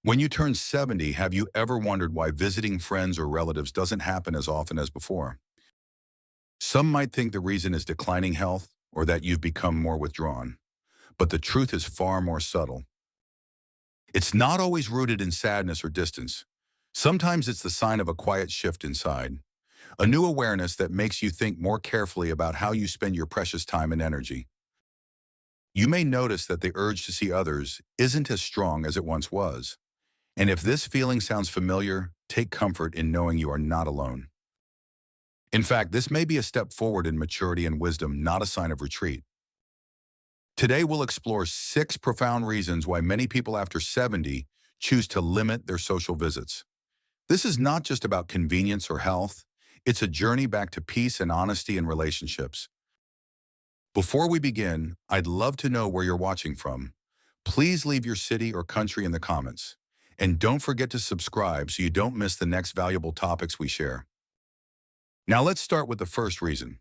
When you turn 70, have you ever wondered why visiting friends or relatives doesn't happen as often as before? Some might think the reason is declining health or that you've become more withdrawn, but the truth is far more subtle. It's not always rooted in sadness or distance. Sometimes it's the sign of a quiet shift inside, a new awareness that makes you think more carefully about how you spend your precious time and energy. You may notice that the urge to see others isn't as strong as it once was. And if this feeling sounds familiar, take comfort in knowing you are not alone. In fact, this may be a step forward in maturity and wisdom, not a sign of retreat. Today, we'll explore 6 profound reasons why many people after 70 choose to limit their social visits. This is not just about convenience or health. It's a journey back to peace and honesty in relationships. Before we begin, I'd love to know where you're watching from. Please leave your city or country in the comments. And don't forget to subscribe so you don't miss the next valuable topics we share. Now let's start with the first reason.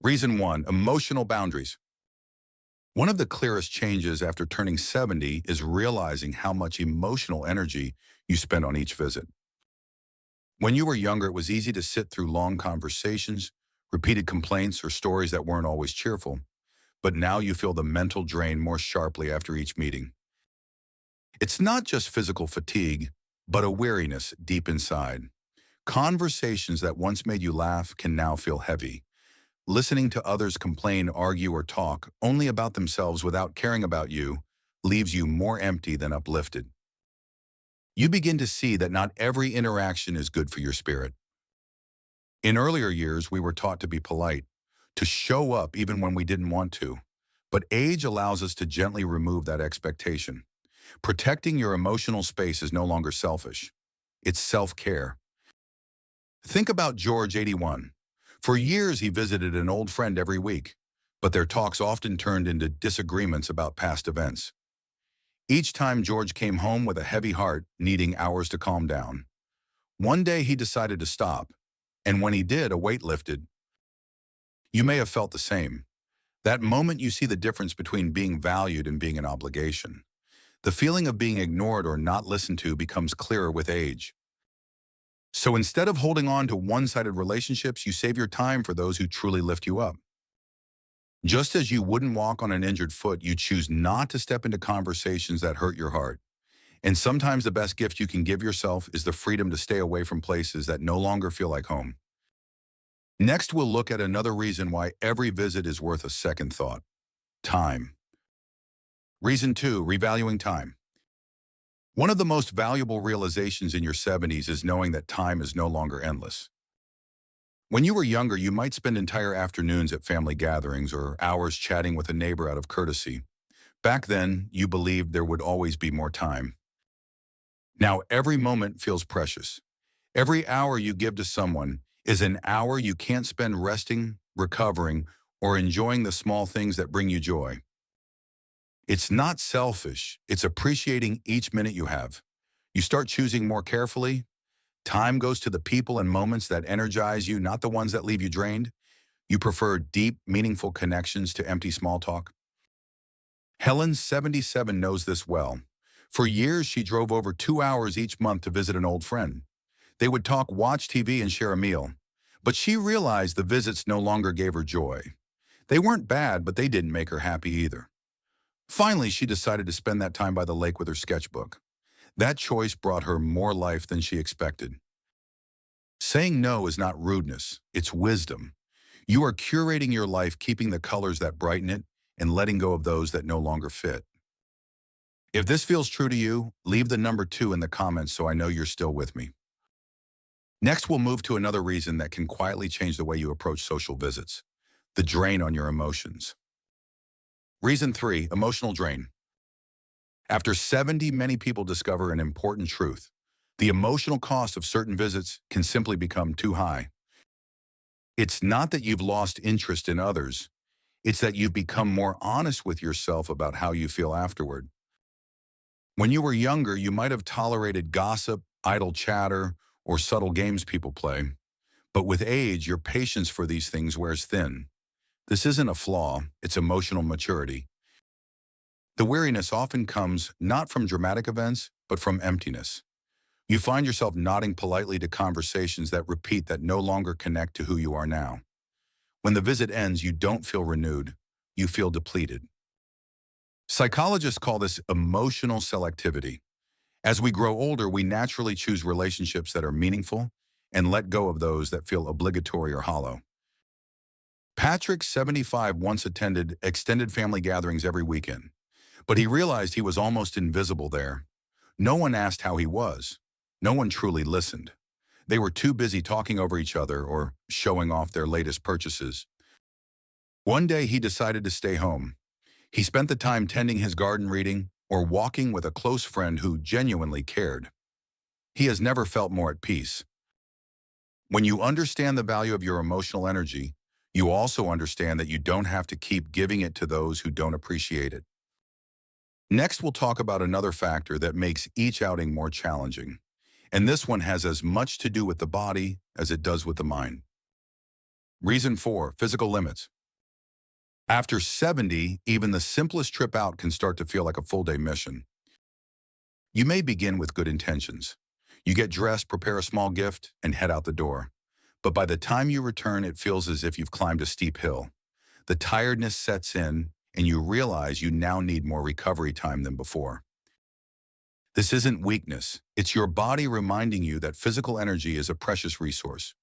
Reason 1, emotional boundaries. One of the clearest changes after turning 70 is realizing how much emotional energy you spend on each visit. When you were younger, it was easy to sit through long conversations, repeated complaints, or stories that weren't always cheerful. But now you feel the mental drain more sharply after each meeting. It's not just physical fatigue, but a weariness deep inside. Conversations that once made you laugh can now feel heavy. Listening to others complain, argue, or talk only about themselves without caring about you leaves you more empty than uplifted. You begin to see that not every interaction is good for your spirit. In earlier years, we were taught to be polite, to show up even when we didn't want to. But age allows us to gently remove that expectation. Protecting your emotional space is no longer selfish. It's self-care. Think about George, 81. For years, he visited an old friend every week, but their talks often turned into disagreements about past events. Each time George came home with a heavy heart, needing hours to calm down. One day he decided to stop, and when he did, a weight lifted. You may have felt the same. That moment you see the difference between being valued and being an obligation. The feeling of being ignored or not listened to becomes clearer with age. So instead of holding on to one-sided relationships, you save your time for those who truly lift you up. Just as you wouldn't walk on an injured foot, you choose not to step into conversations that hurt your heart. And sometimes the best gift you can give yourself is the freedom to stay away from places that no longer feel like home. Next, we'll look at another reason why every visit is worth a second thought: time. Reason 2, revaluing time. One of the most valuable realizations in your 70s is knowing that time is no longer endless. When you were younger, you might spend entire afternoons at family gatherings or hours chatting with a neighbor out of courtesy. Back then, you believed there would always be more time. Now, every moment feels precious. Every hour you give to someone is an hour you can't spend resting, recovering, or enjoying the small things that bring you joy. It's not selfish, it's appreciating each minute you have. You start choosing more carefully. Time goes to the people and moments that energize you, not the ones that leave you drained. You prefer deep, meaningful connections to empty small talk. Helen, 77, knows this well. For years, she drove over 2 hours each month to visit an old friend. They would talk, watch TV, and share a meal. But she realized the visits no longer gave her joy. They weren't bad, but they didn't make her happy either. Finally, she decided to spend that time by the lake with her sketchbook. That choice brought her more life than she expected. Saying no is not rudeness, it's wisdom. You are curating your life, keeping the colors that brighten it and letting go of those that no longer fit. If this feels true to you, leave the number 2 in the comments so I know you're still with me. Next, we'll move to another reason that can quietly change the way you approach social visits: the drain on your emotions. Reason 3, emotional drain. After 70, many people discover an important truth: the emotional cost of certain visits can simply become too high. It's not that you've lost interest in others, it's that you've become more honest with yourself about how you feel afterward. When you were younger, you might have tolerated gossip, idle chatter, or subtle games people play. But with age, your patience for these things wears thin. This isn't a flaw, it's emotional maturity. The weariness often comes not from dramatic events, but from emptiness. You find yourself nodding politely to conversations that repeat that no longer connect to who you are now. When the visit ends, you don't feel renewed, you feel depleted. Psychologists call this emotional selectivity. As we grow older, we naturally choose relationships that are meaningful and let go of those that feel obligatory or hollow. Patrick, 75, once attended extended family gatherings every weekend, but he realized he was almost invisible there. No one asked how he was. No one truly listened. They were too busy talking over each other or showing off their latest purchases. One day he decided to stay home. He spent the time tending his garden, reading, or walking with a close friend who genuinely cared. He has never felt more at peace. When you understand the value of your emotional energy, you also understand that you don't have to keep giving it to those who don't appreciate it. Next, we'll talk about another factor that makes each outing more challenging. And this one has as much to do with the body as it does with the mind. Reason 4, physical limits. After 70, even the simplest trip out can start to feel like a full-day mission. You may begin with good intentions. You get dressed, prepare a small gift, and head out the door. But by the time you return, it feels as if you've climbed a steep hill. The tiredness sets in, and you realize you now need more recovery time than before. This isn't weakness. It's your body reminding you that physical energy is a precious resource.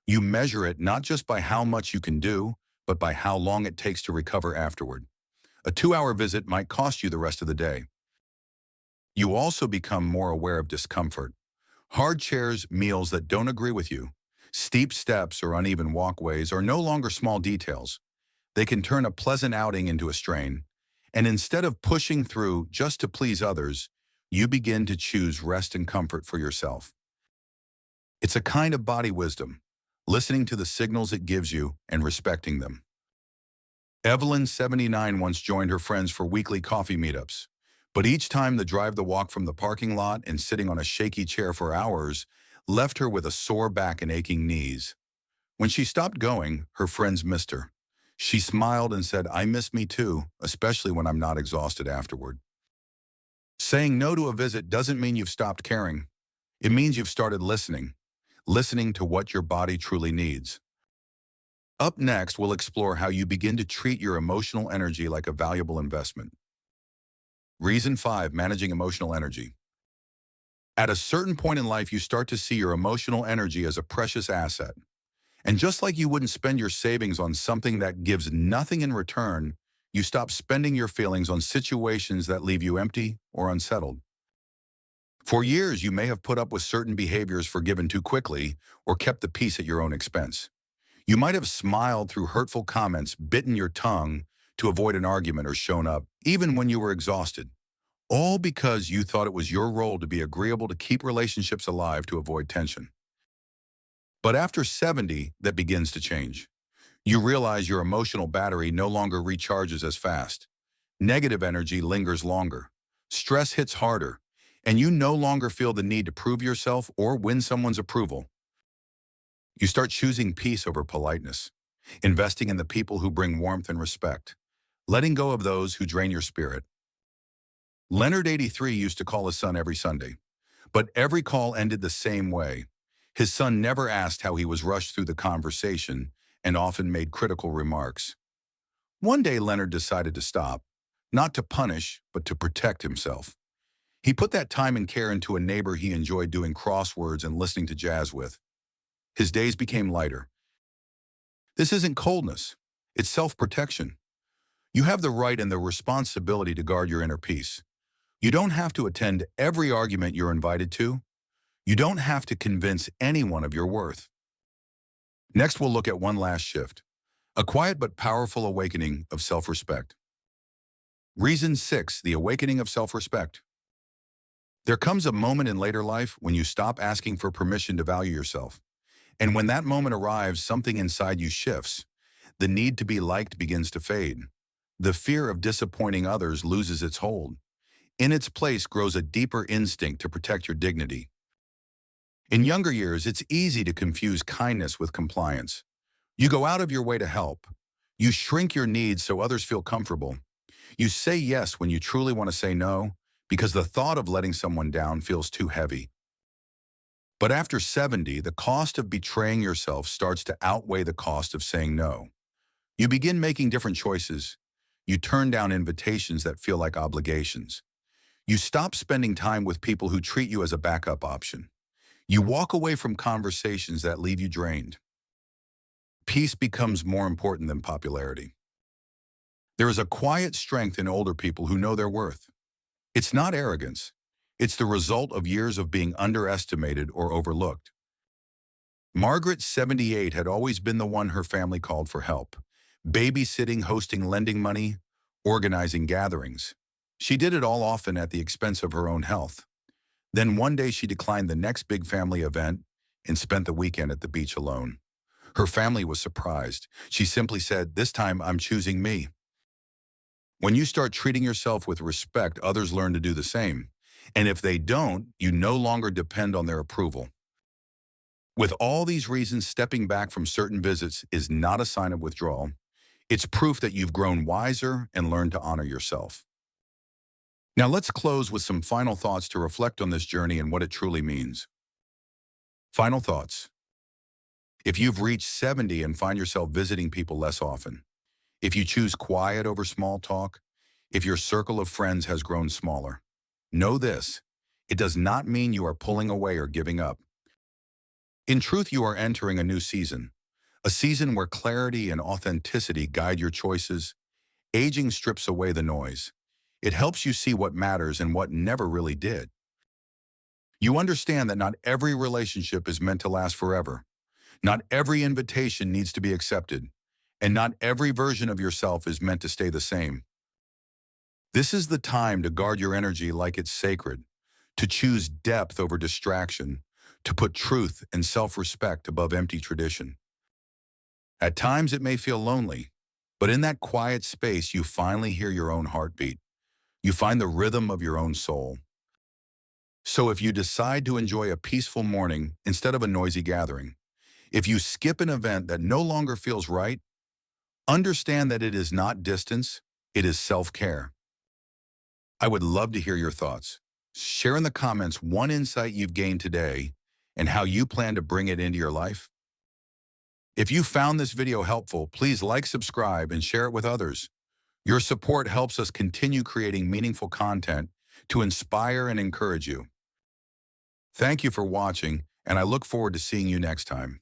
You measure it not just by how much you can do, but by how long it takes to recover afterward. A 2-hour visit might cost you the rest of the day. You also become more aware of discomfort. Hard chairs, meals that don't agree with you, steep steps or uneven walkways are no longer small details. They can turn a pleasant outing into a strain. And instead of pushing through just to please others, you begin to choose rest and comfort for yourself. It's a kind of body wisdom, listening to the signals it gives you and respecting them. Evelyn, 79, once joined her friends for weekly coffee meetups. But each time the drive, the walk from the parking lot and sitting on a shaky chair for hours left her with a sore back and aching knees. When she stopped going, her friends missed her. She smiled and said, "I miss me too, especially when I'm not exhausted afterward." Saying no to a visit doesn't mean you've stopped caring. It means you've started listening to what your body truly needs. Up next, we'll explore how you begin to treat your emotional energy like a valuable investment. Reason 5, managing emotional energy. At a certain point in life, you start to see your emotional energy as a precious asset. And just like you wouldn't spend your savings on something that gives nothing in return, you stop spending your feelings on situations that leave you empty or unsettled. For years, you may have put up with certain behaviors forgiven too quickly or kept the peace at your own expense. You might have smiled through hurtful comments, bitten your tongue to avoid an argument, or shown up, even when you were exhausted. All because you thought it was your role to be agreeable to keep relationships alive to avoid tension. But after 70, that begins to change. You realize your emotional battery no longer recharges as fast. Negative energy lingers longer. Stress hits harder, and you no longer feel the need to prove yourself or win someone's approval. You start choosing peace over politeness, investing in the people who bring warmth and respect, letting go of those who drain your spirit. Leonard, 83, used to call his son every Sunday, but every call ended the same way. His son never asked how he was, rushed through the conversation and often made critical remarks. One day, Leonard decided to stop, not to punish, but to protect himself. He put that time and care into a neighbor he enjoyed doing crosswords and listening to jazz with. His days became lighter. This isn't coldness, it's self-protection. You have the right and the responsibility to guard your inner peace. You don't have to attend every argument you're invited to. You don't have to convince anyone of your worth. Next, we'll look at one last shift, a quiet but powerful awakening of self-respect. Reason 6, the awakening of self-respect. There comes a moment in later life when you stop asking for permission to value yourself. And when that moment arrives, something inside you shifts. The need to be liked begins to fade. The fear of disappointing others loses its hold. In its place grows a deeper instinct to protect your dignity. In younger years, it's easy to confuse kindness with compliance. You go out of your way to help. You shrink your needs so others feel comfortable. You say yes when you truly want to say no because the thought of letting someone down feels too heavy. But after 70, the cost of betraying yourself starts to outweigh the cost of saying no. You begin making different choices. You turn down invitations that feel like obligations. You stop spending time with people who treat you as a backup option. You walk away from conversations that leave you drained. Peace becomes more important than popularity. There is a quiet strength in older people who know their worth. It's not arrogance. It's the result of years of being underestimated or overlooked. Margaret, 78, had always been the one her family called for help. Babysitting, hosting lending money, organizing gatherings. She did it all often at the expense of her own health. Then one day she declined the next big family event and spent the weekend at the beach alone. Her family was surprised. She simply said, "This time I'm choosing me." When you start treating yourself with respect, others learn to do the same. And if they don't, you no longer depend on their approval. With all these reasons, stepping back from certain visits is not a sign of withdrawal. It's proof that you've grown wiser and learned to honor yourself. Now let's close with some final thoughts to reflect on this journey and what it truly means. Final thoughts. If you've reached 70 and find yourself visiting people less often, if you choose quiet over small talk, if your circle of friends has grown smaller, know this: it does not mean you are pulling away or giving up. In truth, you are entering a new season, a season where clarity and authenticity guide your choices. Aging strips away the noise. It helps you see what matters and what never really did. You understand that not every relationship is meant to last forever. Not every invitation needs to be accepted, and not every version of yourself is meant to stay the same. This is the time to guard your energy like it's sacred, to choose depth over distraction, to put truth and self-respect above empty tradition. At times it may feel lonely, but in that quiet space you finally hear your own heartbeat. You find the rhythm of your own soul. So if you decide to enjoy a peaceful morning instead of a noisy gathering, if you skip an event that no longer feels right, understand that it is not distance, it is self-care. I would love to hear your thoughts. Share in the comments one insight you've gained today and how you plan to bring it into your life. If you found this video helpful, please like, subscribe, and share it with others. Your support helps us continue creating meaningful content to inspire and encourage you. Thank you for watching, and I look forward to seeing you next time.